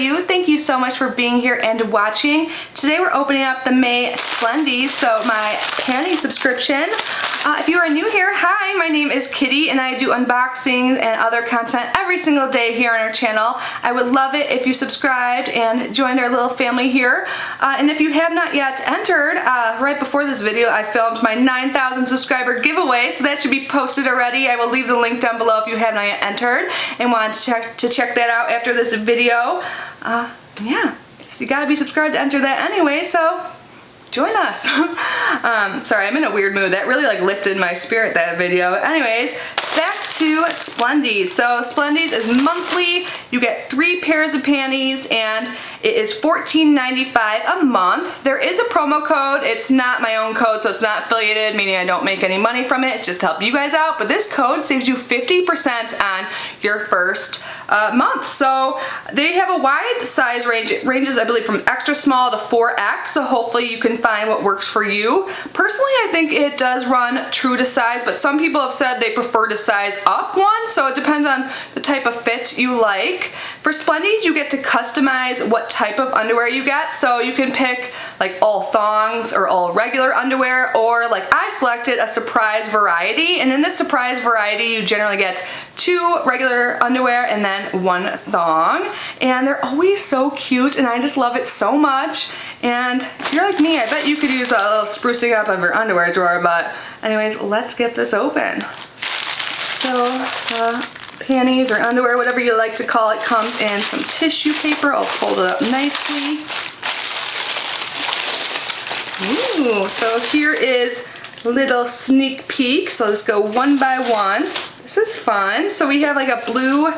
you? Thank you so much for being here and watching. Today we're opening up the May Splendies, so my panty subscription. If you are new here, hi, my name is Kitty and I do unboxings and other content every single day here on our channel. I would love it if you subscribed and joined our little family here. And if you have not yet entered, right before this video I filmed my 9,000 subscriber giveaway, so that should be posted already. I will leave the link down below if you have not yet entered and want to check that out after this video. Yeah, so you gotta be subscribed to enter that anyway, so join us. Sorry, I'm in a weird mood. That really like lifted my spirit, that video. Anyways, back to Splendies. So Splendies is monthly. You get 3 pairs of panties and it is $14.95 a month. There is a promo code. It's not my own code, so it's not affiliated, meaning I don't make any money from it. It's just to help you guys out. But this code saves you 50% on your first month. So they have a wide size range. It ranges, I believe, from extra small to 4X. So hopefully you can find what works for you. Personally, I think it does run true to size, but some people have said they prefer to size up one. So it depends on the type of fit you like. For Splendies, you get to customize what type of underwear you get. So you can pick like all thongs or all regular underwear, or like I selected a surprise variety. And in this surprise variety, you generally get 2 regular underwear and then 1 thong. And they're always so cute and I just love it so much. And if you're like me, I bet you could use a little sprucing up of your underwear drawer, but anyways, let's get this open. So, panties or underwear, whatever you like to call it, comes in some tissue paper. I'll fold it up nicely. Ooh, so here is a little sneak peek. So let's go one by one. This is fun. So we have like a blue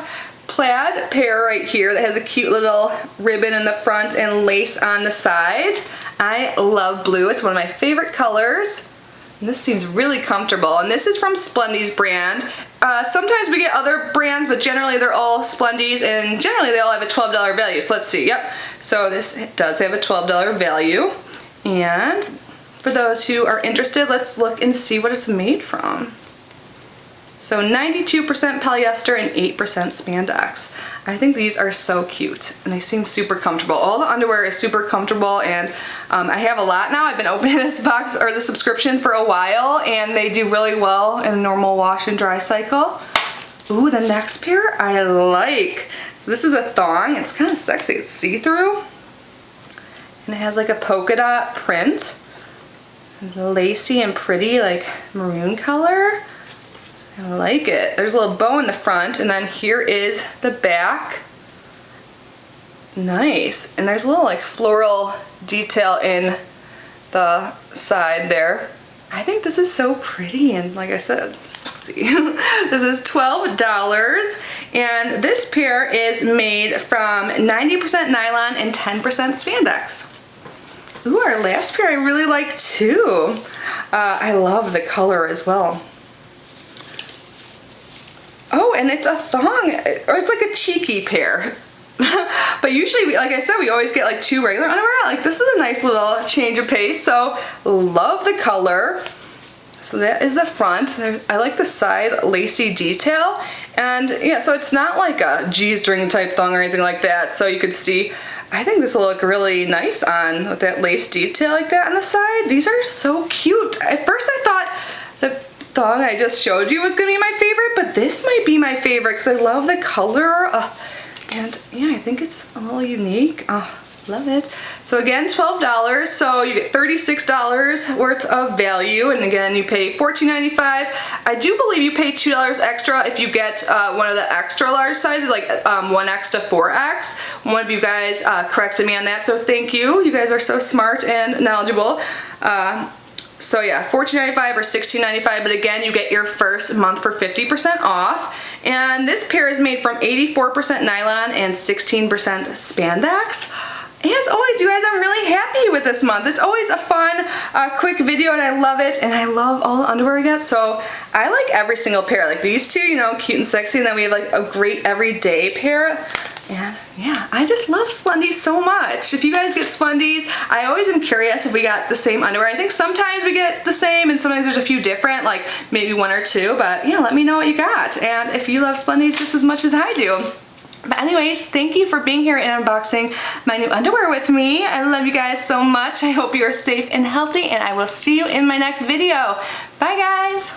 plaid pair right here that has a cute little ribbon in the front and lace on the sides. I love blue. It's one of my favorite colors. And this seems really comfortable. And this is from Splendies brand. Sometimes we get other brands, but generally they're all Splendies, and generally they all have a $12 value. So let's see. Yep. So this does have a $12 value. And for those who are interested, let's look and see what it's made from. So 92% polyester and 8% spandex. I think these are so cute and they seem super comfortable. All the underwear is super comfortable, and I have a lot now. I've been opening this box or the subscription for a while and they do really well in the normal wash and dry cycle. Ooh, the next pair I like. So this is a thong. It's kind of sexy. It's see-through and it has like a polka dot print. Lacy and pretty, like maroon color. I like it. There's a little bow in the front, and then here is the back. Nice. And there's a little like floral detail in the side there. I think this is so pretty, and like I said, let's see. This is $12, and this pair is made from 90% nylon and 10% spandex. Ooh, our last pair I really like too. I love the color as well. Oh, and it's a thong, or it's like a cheeky pair. But usually, like I said, we always get like 2 regular underwear. Like this is a nice little change of pace, so love the color. So that is the front. I like the side lacy detail. And yeah, so it's not like a G-string type thong or anything like that. So you can see, I think this will look really nice on with that lace detail like that on the side. These are so cute. At first I thought the thong I just showed you was gonna be my favorite, but this might be my favorite because I love the color. And yeah, I think it's a little unique. Love it. So again, $12, so you get $36 worth of value, and again, you pay $14.95. I do believe you pay $2 extra if you get one of the extra large sizes, like 1X to 4X. One of you guys corrected me on that, so thank you. You guys are so smart and knowledgeable. So yeah, $14.95 or $16.95, but again, you get your first month for 50% off. And this pair is made from 84% nylon and 16% spandex. And as always, you guys, I'm really happy with this month. It's always a fun, quick video, and I love it. And I love all the underwear we get. So I like every single pair. Like these two, you know, cute and sexy. And then we have like a great everyday pair. And yeah, I just love Splendies so much. If you guys get Splendies, I always am curious if we got the same underwear. I think sometimes we get the same and sometimes there's a few different, like maybe 1 or 2, but yeah, let me know what you got. And if you love Splendies just as much as I do. But anyways, thank you for being here and unboxing my new underwear with me. I love you guys so much. I hope you are safe and healthy, and I will see you in my next video. Bye guys!